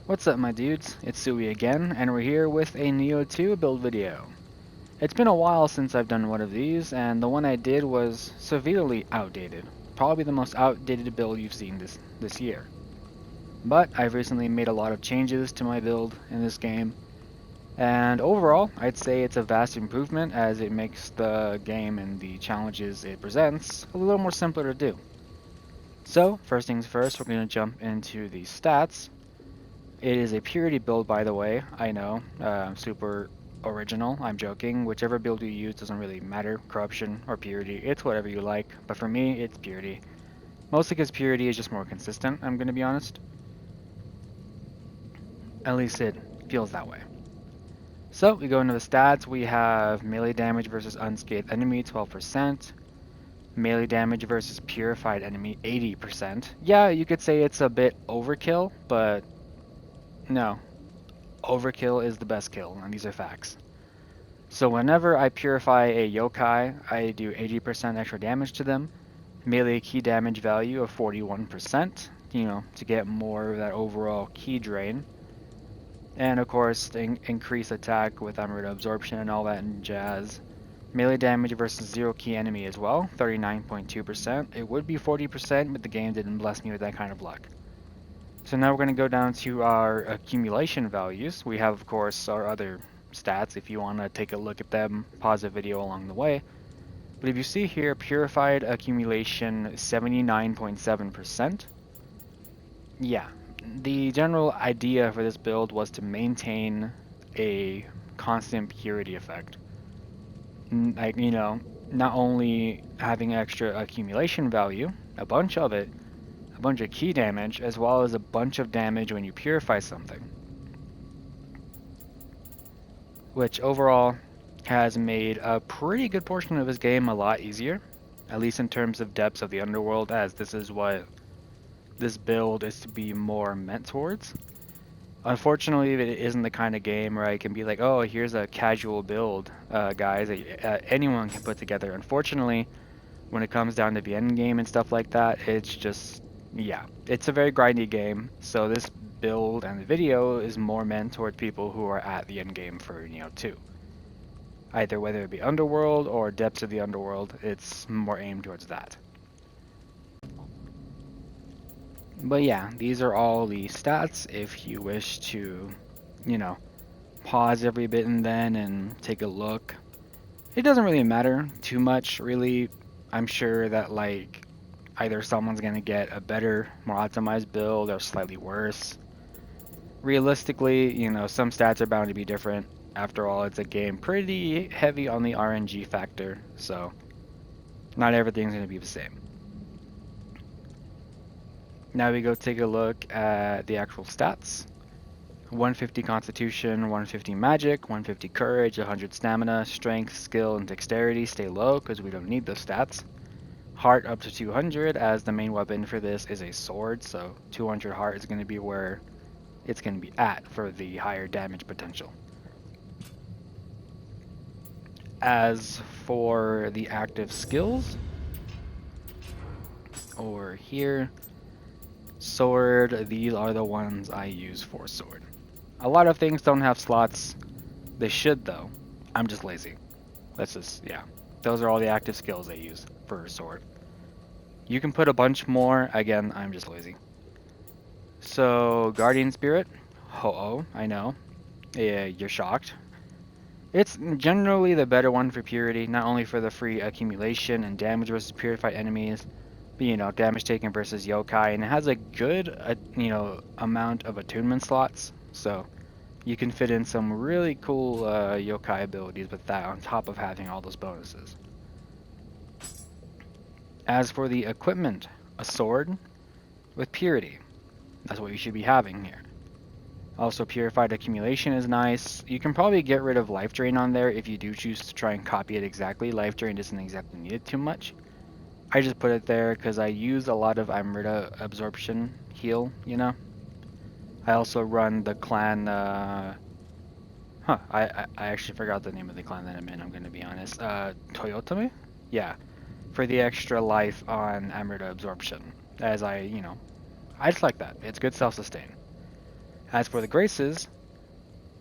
What's up my dudes, it's Sui again, and we're here with a Nioh 2 build video. It's been a while since I've done one of these, and the one I did was severely outdated. Probably the most outdated build you've seen this year. But I've recently made a lot of changes to my build in this game, and overall, I'd say it's a vast improvement as it makes the game and the challenges it presents a little more simpler to do. So, first things first, we're going to jump into the stats. It is a purity build, by the way. I know, super original. I'm joking. Whichever build you use doesn't really matter. Corruption or purity, it's whatever you like. But for me, it's purity. Mostly because purity is just more consistent, I'm going to be honest. At least it feels that way. So we go into the stats. We have melee damage versus unscathed enemy, 12%. Melee damage versus purified enemy, 80%. Yeah, you could say it's a bit overkill, but no. Overkill is the best kill, and these are facts. So whenever I purify a yokai, I do 80% extra damage to them. Melee key damage value of 41%, to get more of that overall key drain. And of course, increase attack with Emerald Absorption and all that and jazz. Melee damage versus zero key enemy as well, 39.2%. It would be 40%, but the game didn't bless me with that kind of luck. So now we're going to go down to our accumulation values. We have, of course, our other stats if you want to take a look at them, pause the video along the way. But if you see here, purified accumulation 79.7%. Yeah, the general idea for this build was to maintain a constant purity effect. Like, not only having extra accumulation value, a bunch of it, a bunch of key damage, as well as a bunch of damage when you purify something. Which overall has made a pretty good portion of his game a lot easier, at least in terms of depths of the underworld, as this is what this build is to be more meant towards. Unfortunately, it isn't the kind of game where I can be like, oh, here's a casual build, guys, that anyone can put together. Unfortunately, when it comes down to the end game and stuff like that, it's just, yeah, it's a very grindy game. So this build and the video is more meant towards people who are at the end game for Nioh 2. Either whether it be Underworld or Depths of the Underworld, it's more aimed towards that. But yeah, these are all the stats if you wish to, you know, pause every bit and then and take a look. It doesn't really matter too much, really. I'm sure that, like, either someone's going to get a better, more optimized build or slightly worse. Realistically, some stats are bound to be different. After all, it's a game pretty heavy on the RNG factor, so not everything's going to be the same. Now we go take a look at the actual stats. 150 Constitution, 150 Magic, 150 Courage, 100 Stamina, Strength, Skill, and Dexterity stay low because we don't need those stats. Heart up to 200, as the main weapon for this is a sword, so 200 heart is going to be where it's going to be at for the higher damage potential. As for the active skills, over here, sword, these are the ones I use for sword. A lot of things don't have slots. They should though. I'm just lazy. Yeah. Those are all the active skills I use for sword. You can put a bunch more. Again, I'm just lazy. So, Guardian Spirit. Ho-oh, I know. Yeah, you're shocked. It's generally the better one for purity, not only for the free accumulation and damage versus purified enemies, but damage taken versus yokai, and it has a good, amount of attunement slots, so you can fit in some really cool yokai abilities with that on top of having all those bonuses. As for the equipment, a sword with purity. That's what you should be having here. Also, purified accumulation is nice. You can probably get rid of life drain on there if you do choose to try and copy it exactly. Life drain isn't exactly needed too much. I just put it there because I use a lot of Amrita absorption heal, I also run the clan, I actually forgot the name of the clan that I'm in, I'm going to be honest. Toyotame? Yeah, for the extra life on Amrita absorption. As I just like that. It's good self-sustain. As for the graces,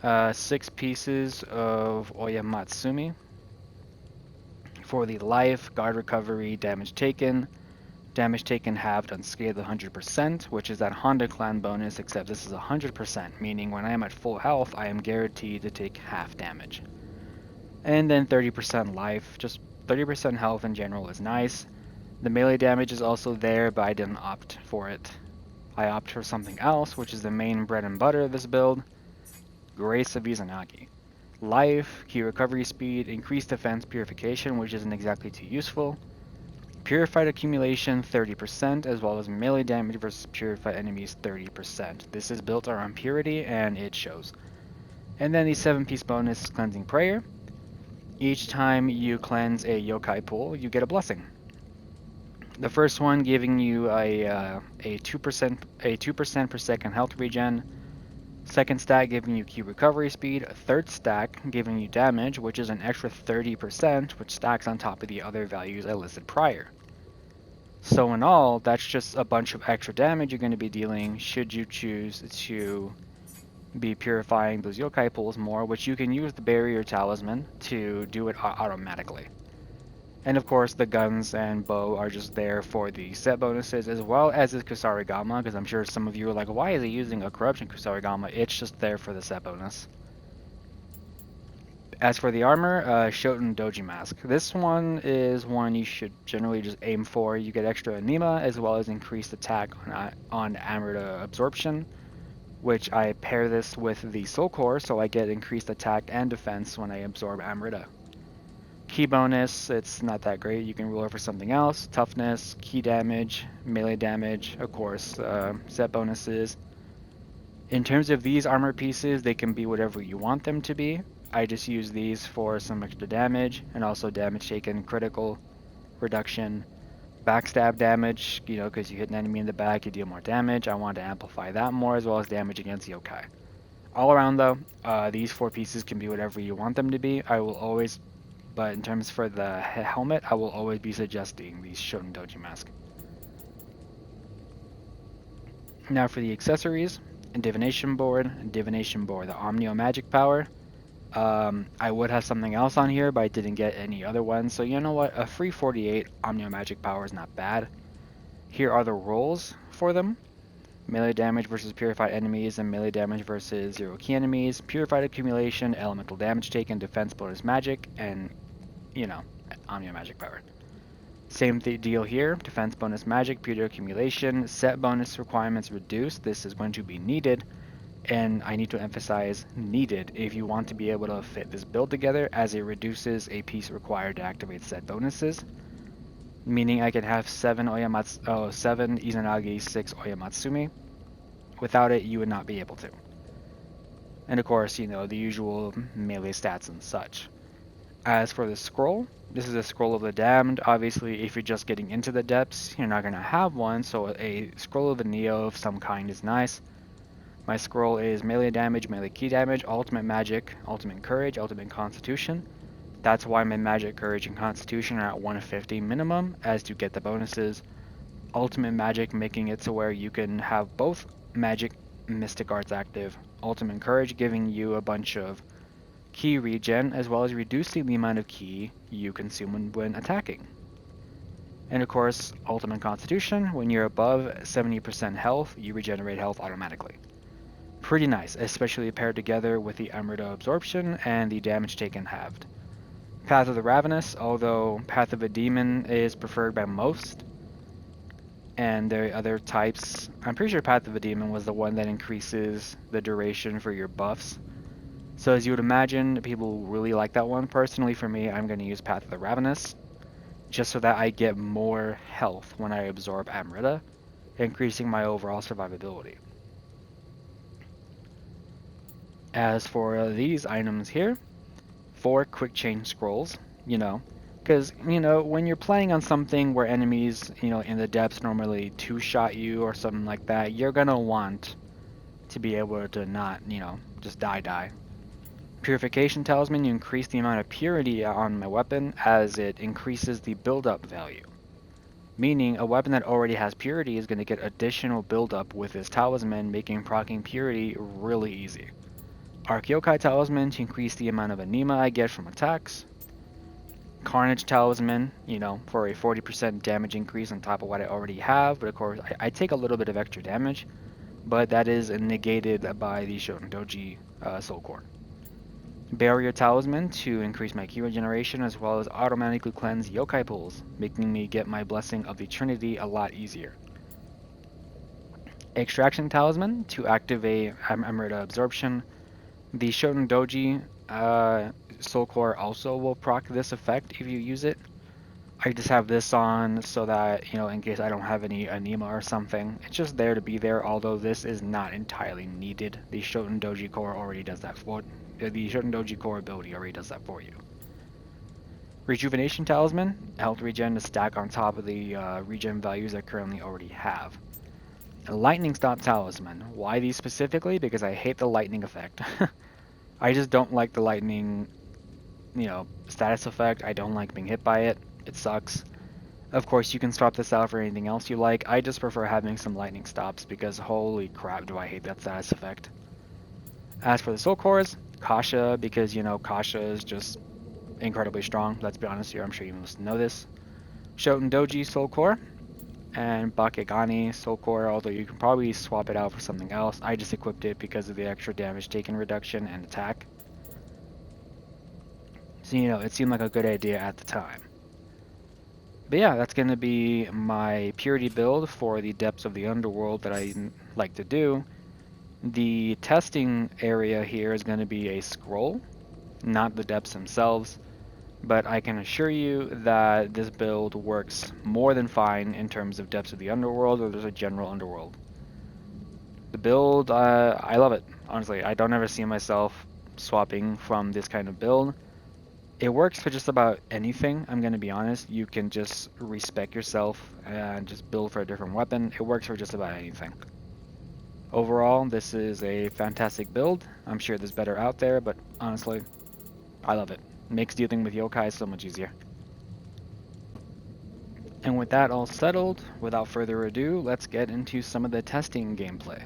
6 pieces of Oyamatsumi. For the life, guard recovery, damage taken halved unscathed 100%, which is that Honda clan bonus, except this is 100%, meaning when I am at full health, I am guaranteed to take half damage. And then 30% life, just 30% health in general is nice. The melee damage is also there, but I didn't opt for it. I opt for something else, which is the main bread and butter of this build, Grace of Izanagi. Life, key recovery speed, increased defense purification, which isn't exactly too useful. Purified accumulation 30%, as well as melee damage versus purified enemies 30%. This is built around purity, and it shows. And then the 7-piece bonus Cleansing Prayer. Each time you cleanse a yokai pool, you get a blessing. The first one giving you a 2% per second health regen. Second stack giving you key recovery speed. Third stack giving you damage, which is an extra 30%, which stacks on top of the other values I listed prior. So in all, that's just a bunch of extra damage you're going to be dealing should you choose to be purifying those yokai pools more, which you can use the barrier talisman to do it automatically. And of course, the guns and bow are just there for the set bonuses, as well as the Kusarigama, because I'm sure some of you are like, why is he using a corruption Kusarigama? It's just there for the set bonus. As for the armor, Shoten Doji Mask. This one is one you should generally just aim for. You get extra anima, as well as increased attack on Amrita Absorption, which I pair this with the Soul Core, so I get increased attack and defense when I absorb Amrita. Key bonus, it's not that great. You can roll over something else. Toughness, key damage, melee damage, of course, set bonuses. In terms of these armor pieces, they can be whatever you want them to be. I just use these for some extra damage, and also damage taken, critical, reduction, backstab damage, because you hit an enemy in the back, you deal more damage. I want to amplify that more, as well as damage against yokai. All around though, these 4 pieces can be whatever you want them to be. But in terms for the helmet, I will always be suggesting the Shoten Doji Mask. Now for the accessories, Divination Board, the Omnio Magic Power. I would have something else on here, but I didn't get any other ones, so you know what, a free 48 Omnio Magic Power is not bad. Here are the rolls for them. Melee damage versus purified enemies, and melee damage versus 0 key enemies, purified accumulation, elemental damage taken, defense bonus magic, and Omnia Magic Power. Same deal here, defense bonus magic, pure accumulation, set bonus requirements reduced. This is going to be needed, and I need to emphasize needed if you want to be able to fit this build together, as it reduces a piece required to activate set bonuses. Meaning I can have 7 Izanagi, 6 Oyamatsumi. Without it, you would not be able to. And of course, the usual melee stats and such. As for the scroll, this is a Scroll of the Damned. Obviously, if you're just getting into the depths, you're not going to have one, so a Scroll of the Nioh of some kind is nice. My scroll is melee damage, melee key damage, ultimate magic, ultimate courage, ultimate constitution. That's why my magic, courage, and constitution are at 150 minimum, as to get the bonuses. Ultimate magic making it to where you can have both magic and mystic arts active. Ultimate courage giving you a bunch of key regen, as well as reducing the amount of key you consume when attacking. And of course, ultimate constitution, when you're above 70% health, you regenerate health automatically. Pretty nice, especially paired together with the Amrita absorption and the damage taken halved. Path of the Ravenous, although Path of a Demon is preferred by most, and there are other types. I'm pretty sure Path of a Demon was the one that increases the duration for your buffs. So as you would imagine, people really like that one. Personally, for me, I'm going to use Path of the Ravenous, just so that I get more health when I absorb Amrita, increasing my overall survivability. As for these items here, 4 quick change scrolls, because, when you're playing on something where enemies, in the depths normally 2-shot you or something like that, you're going to want to be able to not, just die. Purification Talisman, you increase the amount of purity on my weapon as it increases the build-up value. meaning a weapon that already has purity is going to get additional buildup with this talisman, making proccing purity really easy. Arc Yokai Talisman to increase the amount of anima I get from attacks. Carnage Talisman, for a 40% damage increase on top of what I already have, but of course I take a little bit of extra damage, but that is negated by the Shoten Doji Soul Core. Barrier Talisman to increase my ki regeneration as well as automatically cleanse yokai pools, making me get my Blessing of the Trinity a lot easier. Extraction Talisman to activate Emerita Absorption. The Shoten Doji Soul Core also will proc this effect if you use it. I just have this on so that, in case I don't have any anima or something, it's just there to be there, although this is not entirely needed. The Shoten Doji Core already does that for the Shoten Doji Core ability already does that for you. Rejuvenation Talisman, health regen to stack on top of the regen values I currently already have. Lightning Stop Talisman. Why these specifically? Because I hate the lightning effect. I just don't like the lightning, status effect. I don't like being hit by it. It sucks. Of course, you can swap this out for anything else you like. I just prefer having some lightning stops because holy crap do I hate that status effect. As for the soul cores, Kasha, because Kasha is just incredibly strong. Let's be honest here, I'm sure you must know this. Shoten Doji Soul Core and Bakegani Soul Core, although you can probably swap it out for something else. I just equipped it because of the extra damage taken reduction and attack. So it seemed like a good idea at the time. But yeah, that's going to be my purity build for the depths of the underworld that I like to do. The testing area here is going to be a scroll, not the depths themselves, but I can assure you that this build works more than fine in terms of depths of the underworld or there's a general underworld. The build, I love it, honestly. I don't ever see myself swapping from this kind of build. It works for just about anything, I'm going to be honest. You can just respec yourself and just build for a different weapon. It works for just about anything. Overall, this is a fantastic build. I'm sure there's better out there, but honestly, I love it. Makes dealing with yokai so much easier. And with that all settled, without further ado, let's get into some of the testing gameplay.